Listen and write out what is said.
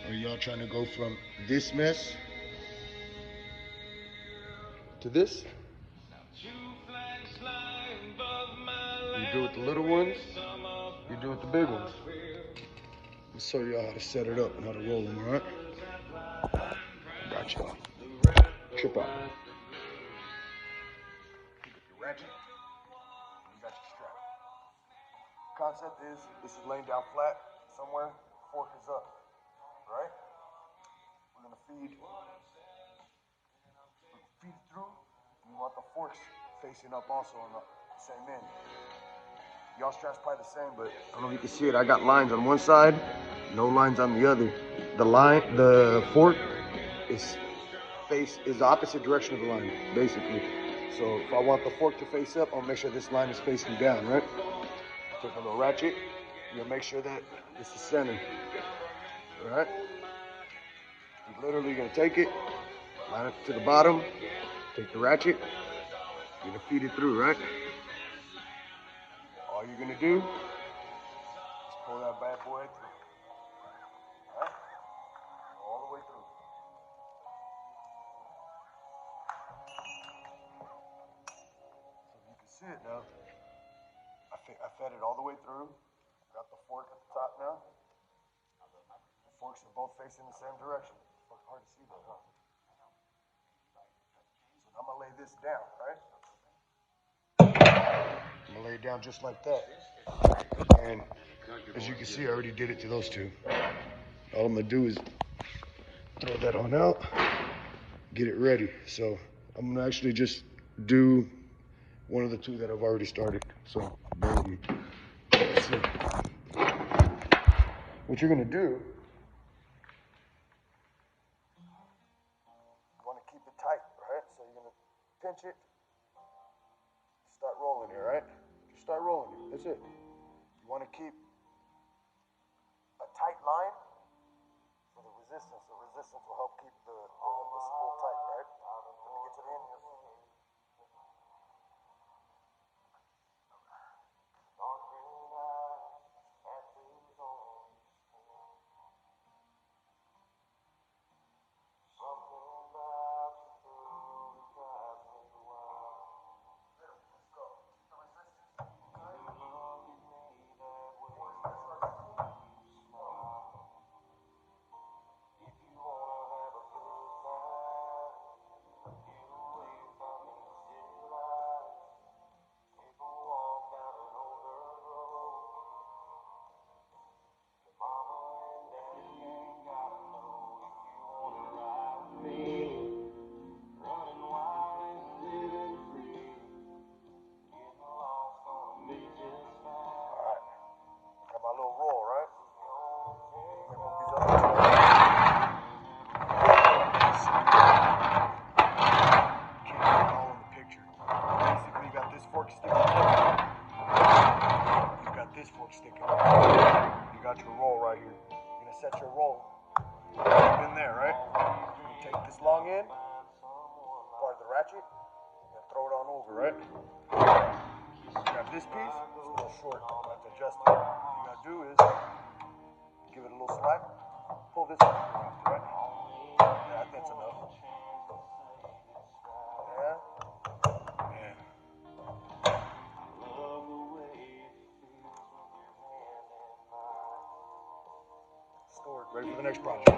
Or y'all trying to go from this mess to this? You do it with the little ones, you do it with the big ones. I'll show y'all how to set it up and how to roll them, alright? Gotcha. Trip out. You got your ratchet, you got your strap. Concept is, this is laying down flat somewhere, fork is up, right? We're gonna feed it through, and you want the forks facing up also on the same end. Y'all strap's probably the same, but I don't know if you can see it. I got lines on one side, no lines on the other. The fork is the opposite direction of the line, basically. So if I want the fork to face up, I'll make sure this line is facing down, right? Take a little ratchet, you'll make sure that this is center, all right? You're literally gonna take it, line it to the bottom, take the ratchet, you're gonna feed it through, right? All you're gonna do is pull that bad boy through, all right? All the way through. So you can see it now. I fed it all the way through. Got the fork at the top now. The forks are both facing the same direction. It's fucking hard to see that, huh? So now I'm gonna lay this down, right? I'm gonna lay it down just like that. And as you can see, I already did it to those two. All I'm gonna do is throw that on out, get it ready. So I'm gonna actually just do one of the two that I've already started. So bear with me. Let's see. What you're gonna do, you wanna keep it tight, right? So you're gonna pinch it, start rolling here, right? Just start rolling it, that's it. You wanna keep a tight line for the resistance. The resistance will help keep the spool tight, right? Let me get to the end here. You got your roll right here. You're gonna set your roll in there, right? You take this long end, part of the ratchet, and throw it on over, right? Grab this piece, it's a little short, I have to adjust it. All you gotta do is give it a little slack, pull this one off, right? Yeah, that's enough. Yeah. Yeah. Stored, ready for the next project.